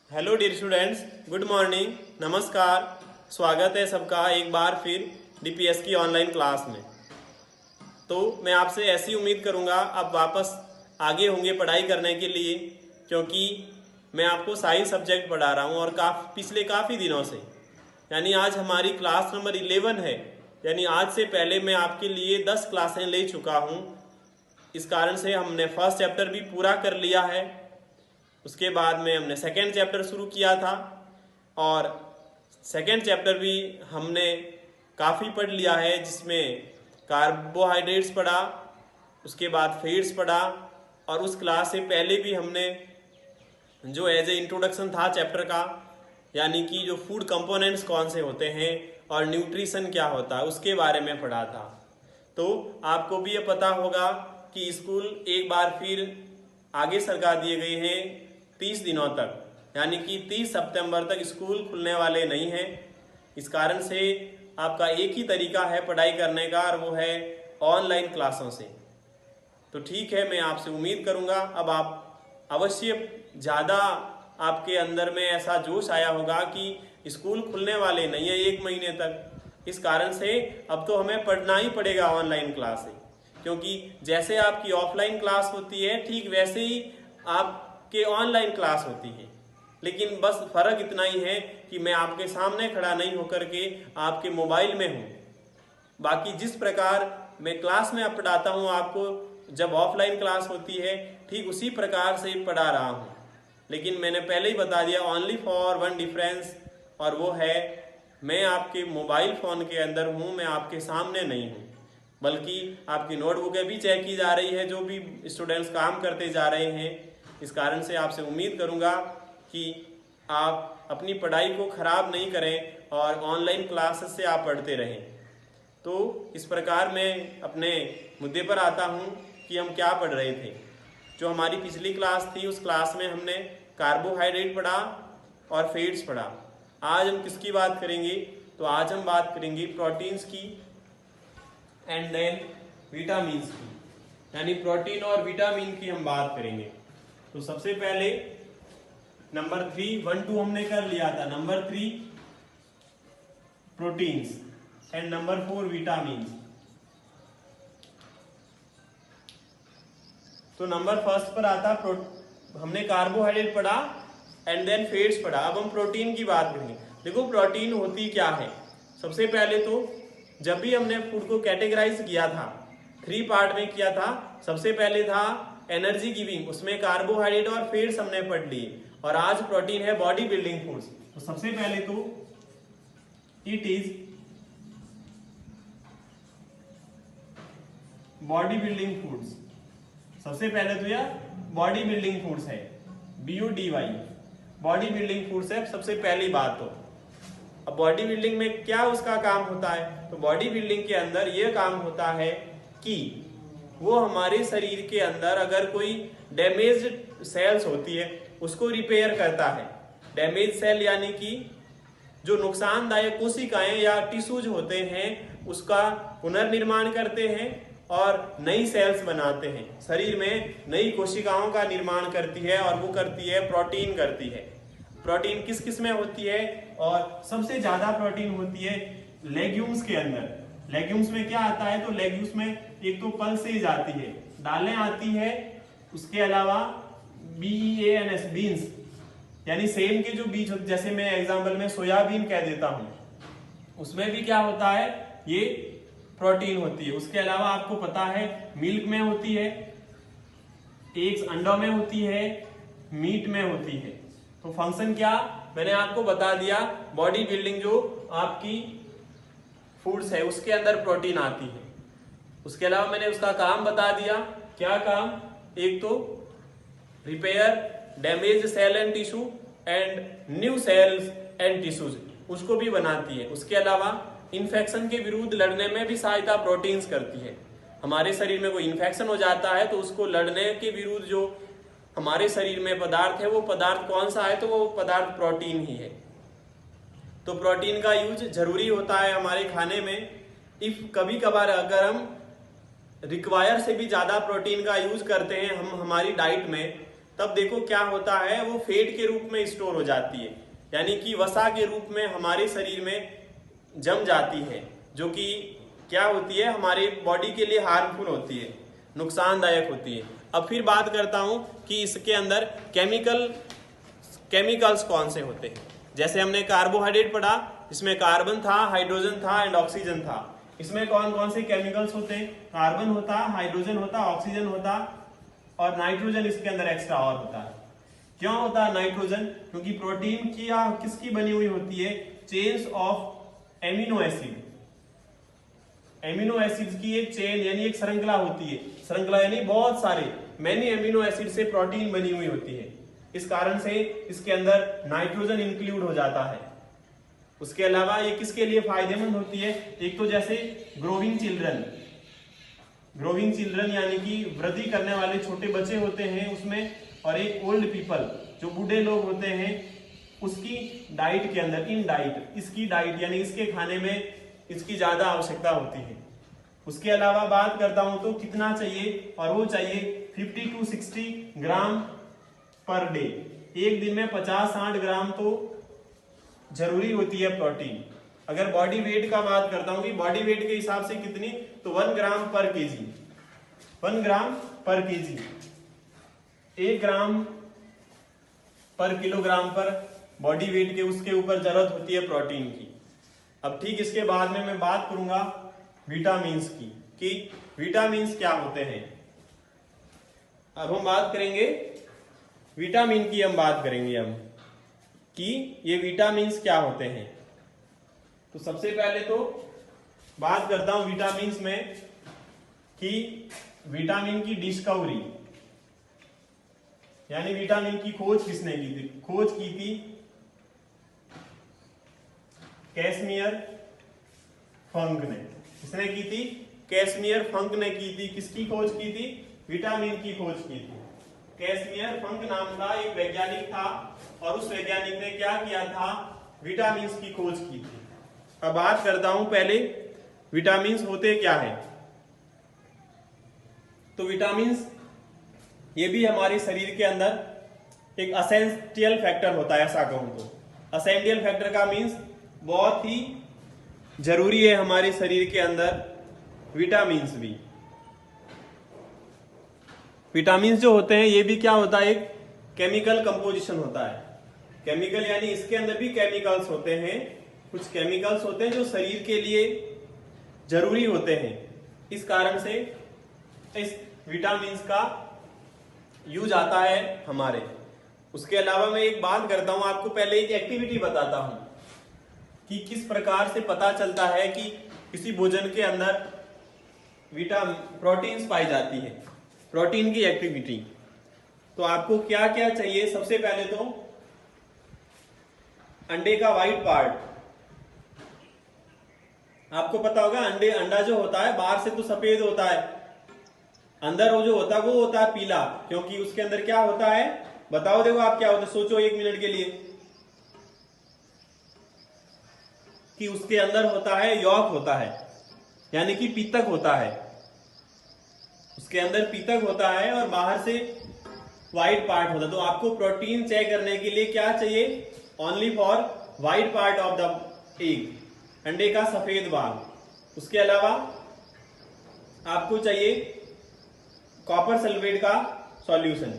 Hello dear students, good morning, नमस्कार। स्वागत है सबका एक बार फिर डीपीएस की ऑनलाइन क्लास में। तो मैं आपसे ऐसी उम्मीद करूंगा आप वापस आगे होंगे पढ़ाई करने के लिए, क्योंकि मैं आपको साइंस सब्जेक्ट पढ़ा रहा हूं और पिछले काफ़ी दिनों से, यानी आज हमारी क्लास नंबर 11 है। यानी आज से पहले मैं आपके लिए 10 क्लासें ले चुका हूं। इस कारण से हमने फर्स्ट चैप्टर भी पूरा कर लिया है। उसके बाद में हमने सेकेंड चैप्टर शुरू किया था और सेकेंड चैप्टर भी हमने काफ़ी पढ़ लिया है, जिसमें कार्बोहाइड्रेट्स पढ़ा, उसके बाद फैट्स पढ़ा और उस क्लास से पहले भी हमने जो एज ए इंट्रोडक्शन था चैप्टर का, यानी कि जो फूड कंपोनेंट्स कौन से होते हैं और न्यूट्रिशन क्या होता है उसके बारे में पढ़ा था। तो आपको भी ये पता होगा कि स्कूल एक बार फिर आगे सरका दिए गए हैं 30 दिनों तक, यानी कि 30 सितंबर तक स्कूल खुलने वाले नहीं हैं। इस कारण से आपका एक ही तरीका है पढ़ाई करने का और वो है ऑनलाइन क्लासों से। तो ठीक है, मैं आपसे उम्मीद करूंगा अब आप अवश्य ज़्यादा आपके अंदर में ऐसा जोश आया होगा कि स्कूल खुलने वाले नहीं है 1 महीने तक। इस कारण से अब तो हमें पढ़ना ही पड़ेगा ऑनलाइन क्लास से, क्योंकि जैसे आपकी ऑफलाइन क्लास होती है ठीक वैसे ही आपके ऑनलाइन क्लास होती है। लेकिन बस फर्क इतना ही है कि मैं आपके सामने खड़ा नहीं होकर के आपके मोबाइल में हूँ। बाकी जिस प्रकार मैं क्लास में पढ़ाता हूँ आपको, जब ऑफलाइन क्लास होती है ठीक उसी प्रकार से पढ़ा रहा हूँ। लेकिन मैंने पहले ही बता दिया ओनली फॉर वन डिफरेंस, और वो है मैं आपके मोबाइल फ़ोन के अंदर हूँ, मैं आपके सामने नहीं हूँ। बल्कि आपकी नोटबुकें भी चेक की जा रही है, जो भी स्टूडेंट्स काम करते जा रहे हैं। इस कारण से आपसे उम्मीद करूँगा कि आप अपनी पढ़ाई को ख़राब नहीं करें और ऑनलाइन क्लासेस से आप पढ़ते रहें। तो इस प्रकार मैं अपने मुद्दे पर आता हूँ कि हम क्या पढ़ रहे थे। जो हमारी पिछली क्लास थी उस क्लास में हमने कार्बोहाइड्रेट पढ़ा और फैट्स पढ़ा। आज हम किसकी बात करेंगे? तो आज हम बात करेंगे प्रोटीन्स की एंड देन विटामिन्स की, यानी प्रोटीन और विटामिन की हम बात करेंगे। तो सबसे पहले नंबर 3, 1 2 हमने कर लिया था। Number 3 proteins and number 4 vitamins. तो नंबर फर्स्ट पर आता हमने कार्बोहाइड्रेट पढ़ा एंड देन फैट्स पढ़ा। अब हम प्रोटीन की बात करेंगे। देखो प्रोटीन होती क्या है। सबसे पहले तो जब भी हमने फूड को कैटेगराइज किया था 3 पार्ट में किया था। सबसे पहले था एनर्जी गिविंग, उसमें कार्बोहाइड्रेट और फैट्स हमने पढ़ लिए, और आज प्रोटीन है बॉडी बिल्डिंग फूड्स। तो सबसे पहले तो it is body building foods. सबसे पहले तो यह बॉडी बिल्डिंग फूड्स है, BUDY, बॉडी बिल्डिंग फूड्स है सबसे पहली बात। तो अब बॉडी बिल्डिंग में क्या उसका काम होता है? तो बॉडी बिल्डिंग के अंदर यह काम होता है कि वो हमारे शरीर के अंदर अगर कोई डैमेज्ड सेल्स होती है उसको रिपेयर करता है। डैमेज सेल यानी कि जो नुकसानदायक कोशिकाएं या टिश्यूज होते हैं उसका पुनर्निर्माण करते हैं और नई सेल्स बनाते हैं। शरीर में नई कोशिकाओं का निर्माण करती है और वो करती है प्रोटीन करती है। प्रोटीन किस किस में होती है? और सबसे ज्यादा प्रोटीन होती है लेग्यूम्स के अंदर। लेग्यूम्स में क्या आता है? तो लेग्यूम्स में एक तो पल्सेज आती है, दालें आती है, उसके अलावा BEANS, बीन्स, यानी सेम के जो बीज होते, जैसे मैं एग्जाम्पल में सोयाबीन कह देता हूं, उसमें भी क्या होता है? ये प्रोटीन होती है। उसके अलावा आपको पता है मिल्क में होती है, एग्स अंडों में होती है, मीट में होती है। तो फंक्शन क्या मैंने आपको बता दिया। बॉडी बिल्डिंग जो आपकी फूड्स है उसके अंदर प्रोटीन आती है। उसके अलावा मैंने उसका काम बता दिया। क्या काम? एक तो repair damage cell and tissue and new cells and tissues, उसको भी बनाती है। उसके अलावा इन्फेक्शन के विरुद्ध लड़ने में भी सहायता प्रोटीन्स करती है। हमारे शरीर में कोई इन्फेक्शन हो जाता है तो उसको लड़ने के विरुद्ध जो हमारे शरीर में पदार्थ है वो पदार्थ कौन सा है? तो वो पदार्थ प्रोटीन ही है। तो प्रोटीन का यूज जरूरी होता है हमारे खाने में। इफ कभी कभार अगर हम रिक्वायर से भी ज्यादा प्रोटीन का यूज करते हैं हम हमारी डाइट में, तब देखो क्या होता है, वो फैट के रूप में स्टोर हो जाती है, यानी कि वसा के रूप में हमारे शरीर में जम जाती है, जो कि क्या होती है, हमारे बॉडी के लिए हार्मफुल होती है, नुकसानदायक होती है। अब फिर बात करता हूं कि इसके अंदर केमिकल्स कौन से होते हैं। जैसे हमने कार्बोहाइड्रेट पढ़ा, इसमें कार्बन था, हाइड्रोजन था एंड ऑक्सीजन था। इसमें कौन कौन से केमिकल्स होते हैं? कार्बन होता, हाइड्रोजन होता, ऑक्सीजन होता और नाइट्रोजन इसके अंदर एक्स्ट्रा और होता है। क्यों होता है नाइट्रोजन? क्योंकि प्रोटीन की या किसकी बनी हुई होती है? Chains of amino acid. Amino acids की एक चेन यानी एक श्रृंखला होती है। श्रृंखला यानी बहुत सारे मैनी एमिनो एसिड से प्रोटीन बनी हुई होती है। इस कारण से इसके अंदर नाइट्रोजन इंक्लूड हो जाता है। उसके अलावा ये किसके लिए फायदेमंद होती है? एक तो जैसे ग्रोविंग चिल्ड्रन यानी कि वृद्धि करने वाले छोटे बच्चे होते हैं उसमें, और एक ओल्ड पीपल जो बूढ़े लोग होते हैं उसकी डाइट के अंदर, इन डाइट, इसकी डाइट यानी इसके खाने में इसकी ज्यादा आवश्यकता होती है। उसके अलावा बात करता हूं तो कितना चाहिए, और वो चाहिए 50 to 60 ग्राम पर डे। एक दिन में 50-60 ग्राम तो जरूरी होती है प्रोटीन। अगर बॉडी वेट का बात करता हूं कि बॉडी वेट के हिसाब से कितनी, तो 1 ग्राम पर केजी, 1 ग्राम पर केजी, 1 ग्राम पर किलोग्राम पर बॉडी वेट के उसके ऊपर जरूरत होती है प्रोटीन की। अब ठीक इसके बाद में मैं बात करूंगा विटामिन्स की, कि विटामिन्स क्या होते हैं। अब हम बात करेंगे विटामिन की, हम बात करेंगे हम कि ये विटामिन्स क्या होते हैं। तो सबसे पहले तो बात करता हूं विटामिन्स में कि विटामिन की डिस्कवरी यानी विटामिन की खोज किसने की थी? खोज की थी कैसमियर फंक ने। किसने की थी? कैसमियर फंक ने की थी। किसकी खोज की थी? विटामिन की खोज की थी। कैसमियर फंक नाम का एक वैज्ञानिक था और उस वैज्ञानिक ने क्या किया था? विटामिन्स की खोज की थी। अब बात करता हूं पहले विटामिन्स होते क्या है। तो विटामिन्स ये भी हमारे शरीर के अंदर एक असेंशियल फैक्टर होता है, ऐसा कहूं तो। असेंशियल फैक्टर का मीन्स बहुत ही जरूरी है हमारे शरीर के अंदर विटामिन्स भी। विटामिन्स जो होते हैं ये भी क्या होता है? एक केमिकल कंपोजिशन होता है। केमिकल यानी इसके अंदर भी केमिकल्स होते हैं। कुछ केमिकल्स होते हैं जो शरीर के लिए जरूरी होते हैं। इस कारण से इस विटामिन्स का यूज आता है हमारे। उसके अलावा मैं एक बात करता हूं, आपको पहले एक एक्टिविटी बताता हूं कि किस प्रकार से पता चलता है कि किसी भोजन के अंदर प्रोटीन्स पाई जाती है। प्रोटीन की एक्टिविटी। तो आपको क्या क्या चाहिए? सबसे पहले तो अंडे का व्हाइट पार्ट। आपको पता होगा अंडा जो होता है बाहर से तो सफेद होता है, अंदर वो जो होता है वो होता है पीला, क्योंकि उसके अंदर क्या होता है? बताओ, देखो आप क्या होता है, सोचो 1 मिनट के लिए कि उसके अंदर होता है यॉक होता है, यानी कि पीतक होता है। उसके अंदर पीतक होता है और बाहर से व्हाइट पार्ट होता है। तो आपको प्रोटीन चेक करने के लिए क्या चाहिए? Only for white part of the egg, अंडे का सफेद भाग। उसके अलावा आपको चाहिए कॉपर सल्फेट का सॉल्यूशन।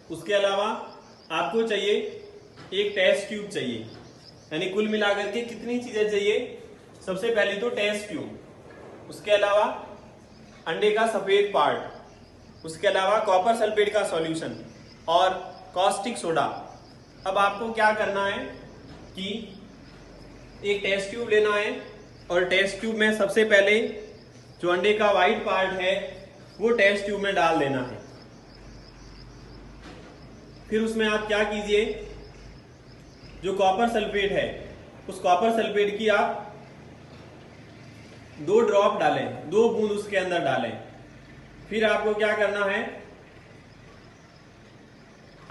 उसके अलावा आपको चाहिए एक टेस्ट ट्यूब चाहिए। यानी कुल मिलाकर के कितनी चीजें चाहिए? सबसे पहले तो टेस्ट ट्यूब, उसके अलावा अंडे का सफेद पार्ट, उसके अलावा कॉपर सल्फेट का सॉल्यूशन और कॉस्टिक सोडा। अब आपको क्या करना है कि एक टेस्ट ट्यूब लेना है और टेस्ट ट्यूब में सबसे पहले जो अंडे का व्हाइट पार्ट है वो टेस्ट ट्यूब में डाल देना है। फिर उसमें आप क्या कीजिए, जो कॉपर सल्फेट है उस कॉपर सल्फेट की आप 2 ड्रॉप डालें, 2 बूंद उसके अंदर डालें। फिर आपको क्या करना है?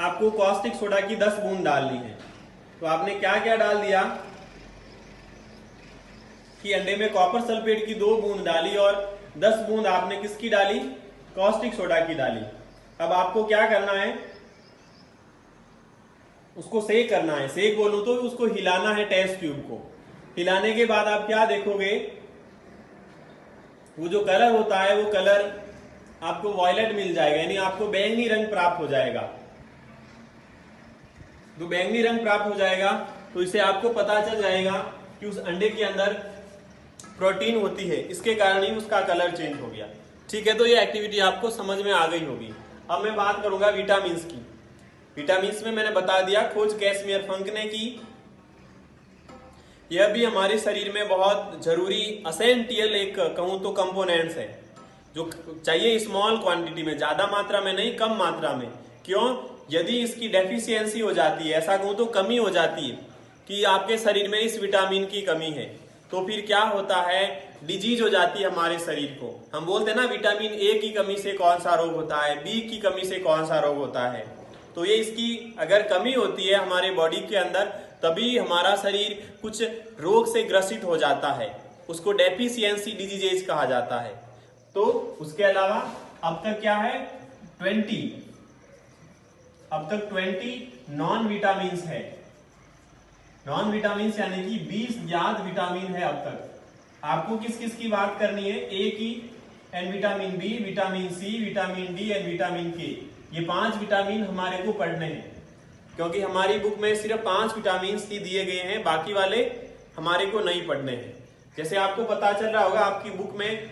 आपको कॉस्टिक सोडा की 10 बूंद डालनी है। तो आपने क्या क्या डाल दिया कि अंडे में कॉपर सल्फेट की 2 बूंद डाली और 10 बूंद आपने किसकी डाली? कॉस्टिक सोडा की डाली। अब आपको क्या करना है, उसको सेक करना है। सेक बोलूं तो उसको हिलाना है, टेस्ट ट्यूब को। हिलाने के बाद आप क्या देखोगे, वो जो कलर होता है वो कलर आपको वॉयलेट मिल जाएगा, यानी आपको बैंगनी रंग प्राप्त हो जाएगा। तो बैंगनी रंग प्राप्त हो जाएगा तो इससे आपको पता चल जाएगा कि उस अंडे के अंदर प्रोटीन होती है, इसके कारण ही उसका कलर चेंज हो गया। ठीक है, तो ये एक्टिविटी आपको समझ में आ गई होगी। अब मैं बात करूंगा विटामिन्स की। विटामिन्स में मैंने बता दिया, खोज कैसमियर फंक ने की। यह भी हमारे शरीर में बहुत जरूरी असेंशियल एक कहूं तो कंपोनेंट्स है, जो चाहिए स्मॉल क्वांटिटी में, ज्यादा मात्रा में नहीं, कम मात्रा में। क्यों? यदि इसकी डेफिशिएंसी हो जाती है, ऐसा कहूं तो कमी हो जाती है कि आपके शरीर में इस विटामिन की कमी है, तो फिर क्या होता है, डिजीज हो जाती है हमारे शरीर को। हम बोलते हैं ना, विटामिन ए की कमी से कौन सा रोग होता है, बी की कमी से कौन सा रोग होता है। तो ये इसकी अगर कमी होती है हमारे बॉडी के अंदर, तभी हमारा शरीर कुछ रोग से ग्रसित हो जाता है, उसको डेफिशिएंसी डिजीजेज कहा जाता है। तो उसके अलावा अब तक क्या है, 20 नॉन विटामिन है। नॉन विटामिन यानी कि 20 ज्ञात विटामिन है अब तक। आपको किस किस की बात करनी है, ए की, and vitamin B, vitamin C, vitamin D and vitamin K. ये 5 विटामिन हमारे को पढ़ने हैं, क्योंकि हमारी बुक में सिर्फ 5 विटामिन ही दिए गए हैं, बाकी वाले हमारे को नहीं पढ़ने हैं। जैसे आपको पता चल रहा होगा, आपकी बुक में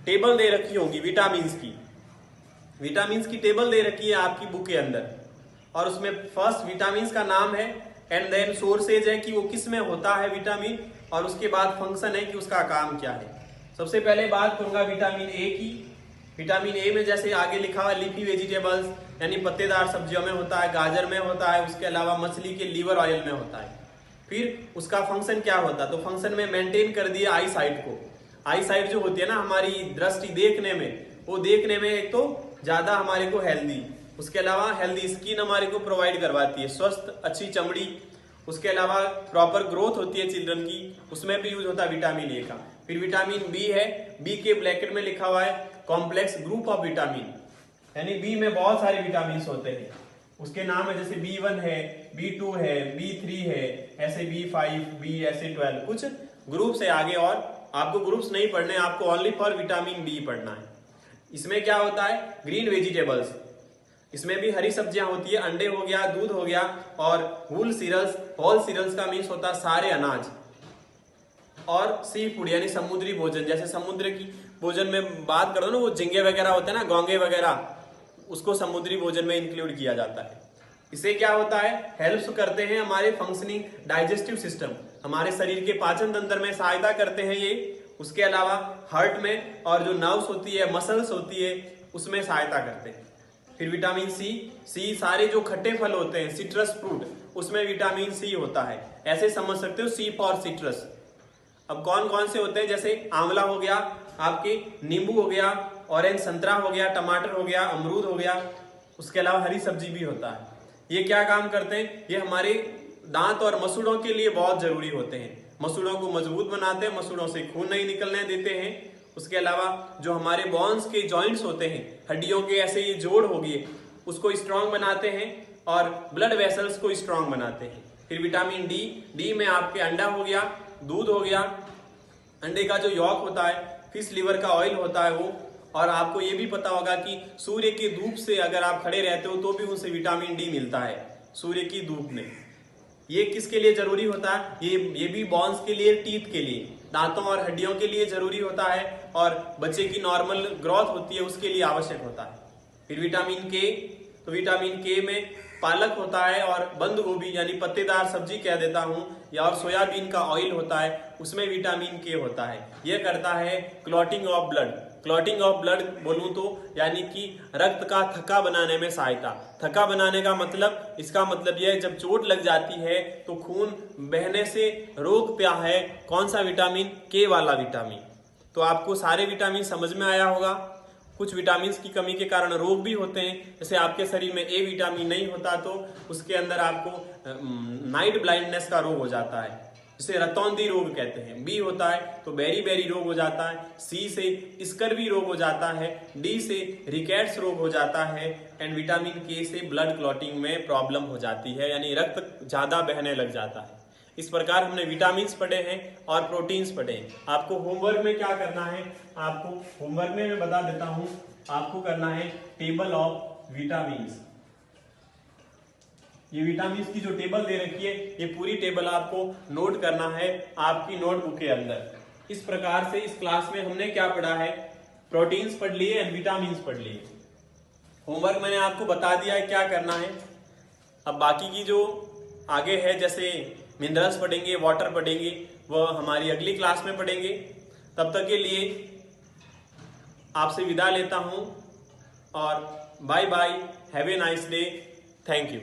टेबल दे रखी होगी विटामिन्स की टेबल दे रखी है आपकी बुक के अंदर, और उसमें फर्स्ट विटामिन्स का नाम है, एंड देन सोर्सेज है कि वो किस में होता है विटामिन, और उसके बाद फंक्शन है कि उसका काम क्या है। सबसे पहले बात करूंगा विटामिन ए की। विटामिन ए में जैसे आगे लिखा हुआ लीफी वेजिटेबल्स यानी पत्तेदार सब्जियों में होता है, गाजर में होता है, उसके अलावा मछली के लीवर ऑयल में होता है। फिर उसका फंक्शन क्या होता है, तो फंक्शन में मेंटेन कर दिया आई साइट को। आई साइट जो होती है ना हमारी दृष्टि देखने में, वो देखने में एक तो ज्यादा हमारे को हेल्दी, उसके अलावा हेल्दी स्किन हमारे को प्रोवाइड करवाती है, स्वस्थ अच्छी चमड़ी। उसके अलावा प्रॉपर ग्रोथ होती है चिल्ड्रन की, उसमें भी यूज होता है विटामिन ए का। फिर विटामिन बी है, बी के ब्रैकेट में लिखा हुआ है कॉम्प्लेक्स ग्रुप ऑफ विटामिन, यानी बी में बहुत सारे विटामिन होते हैं, उसके नाम है जैसे B1 है, B2 है, B3 है, ऐसे B5, B ऐसे 12 कुछ ग्रुप से आगे। और आपको ग्रुप्स नहीं पढ़ने, आपको ओनली फॉर विटामिन बी पढ़ना है। इसमें क्या होता है, ग्रीन वेजिटेबल्स, इसमें भी हरी सब्जियां होती है, अंडे हो गया, दूध हो गया, और होल सीरियल्स का मीन्स होता है सारे अनाज, और सी फूड यानी समुद्री भोजन। जैसे समुद्र की भोजन में बात करो ना, वो झींगे वगैरह होते हैं ना, घोंगे वगैरह, उसको समुद्री भोजन में इंक्लूड किया जाता है। इससे क्या होता है, हेल्प्स करते हैं हमारे फंक्शनिंग डाइजेस्टिव सिस्टम, हमारे शरीर के पाचन तंत्र में सहायता करते हैं ये। उसके अलावा हार्ट में, और जो नर्व्स होती है, मसल्स होती है, उसमें सहायता करते हैं। फिर विटामिन सी सारे जो खट्टे फल होते हैं, सिट्रस फ्रूट, उसमें विटामिन सी होता है। ऐसे समझ सकते हो, सी फॉर सिट्रस। अब कौन कौन से होते हैं, जैसे आंवला हो गया, आपके नींबू हो गया, ऑरेंज संतरा हो गया, टमाटर हो गया, अमरूद हो गया, उसके अलावा हरी सब्जी भी होता है। ये क्या काम करते हैं, ये हमारे दांत और मसूड़ों के लिए बहुत जरूरी होते हैं, मसूड़ों को मजबूत बनाते हैं, मसूड़ों से खून नहीं निकलने देते हैं। उसके अलावा जो हमारे बोन्स के जॉइंट्स होते हैं, हड्डियों के ऐसे ये जोड़ हो गए, उसको स्ट्रांग बनाते हैं, और ब्लड वेसल्स को स्ट्रांग बनाते हैं। फिर विटामिन डी में आपके अंडा हो गया, दूध हो गया, अंडे का जो यॉक होता है, फिश लिवर का ऑयल होता है वो। और आपको ये भी पता होगा कि सूर्य की धूप से अगर आप खड़े रहते हो तो भी उनसे विटामिन डी मिलता है, सूर्य की धूप में। ये किसके लिए जरूरी होता है, ये भी बोन्स के लिए, टीथ के लिए, दांतों और हड्डियों के लिए जरूरी होता है, और बच्चे की नॉर्मल ग्रोथ होती है उसके लिए आवश्यक होता है। फिर विटामिन के, तो विटामिन के में पालक होता है, और बंद गोभी यानी पत्तेदार सब्जी कह देता हूं, या और सोयाबीन का ऑयल होता है, उसमें विटामिन के होता है। यह करता है clotting of blood. Clotting of blood बोलूं तो यानी कि रक्त का थक्का बनाने में सहायता। थक्का बनाने का मतलब, इसका मतलब यह है जब चोट लग जाती है तो खून बहने से रोकता है कौन सा विटामिन, के वाला विटामिन। तो आपको सारे विटामिन समझ में आया होगा। कुछ विटामिन की कमी के कारण रोग भी होते हैं, जैसे आपके शरीर में ए विटामिन नहीं होता तो उसके अंदर आपको नाइट ब्लाइंडनेस का रोग हो जाता है, जिसे रतौंधी रोग कहते हैं। बी होता है तो बेरी रोग हो जाता है। सी से स्कर्वी रोग हो जाता है। डी से रिकेट्स रोग हो जाता है। एंड विटामिन के से ब्लड क्लॉटिंग में प्रॉब्लम हो जाती है, यानी रक्त ज्यादा बहने लग जाता है। इस प्रकार हमने विटामिन्स पढ़े हैं और प्रोटीन्स पढ़े हैं। आपको होमवर्क में क्या करना है, आपको होमवर्क में मैं बता देता हूं, आपको करना है टेबल ऑफ विटामिन्स। ये विटामिन्स की जो टेबल दे रखी है, ये पूरी टेबल आपको नोट करना है आपकी नोटबुक के अंदर। इस प्रकार से इस क्लास में हमने क्या पढ़ा है, प्रोटीन्स पढ़ लिए एंड विटामिन्स पढ़ लिए। होमवर्क मैंने आपको बता दिया है क्या करना है। अब बाकी की जो आगे है, जैसे मिनरल्स पढ़ेंगे, वाटर पढ़ेंगे, वह हमारी अगली क्लास में पढ़ेंगे। तब तक के लिए आपसे विदा लेता हूं और bye bye, have a nice day, thank you.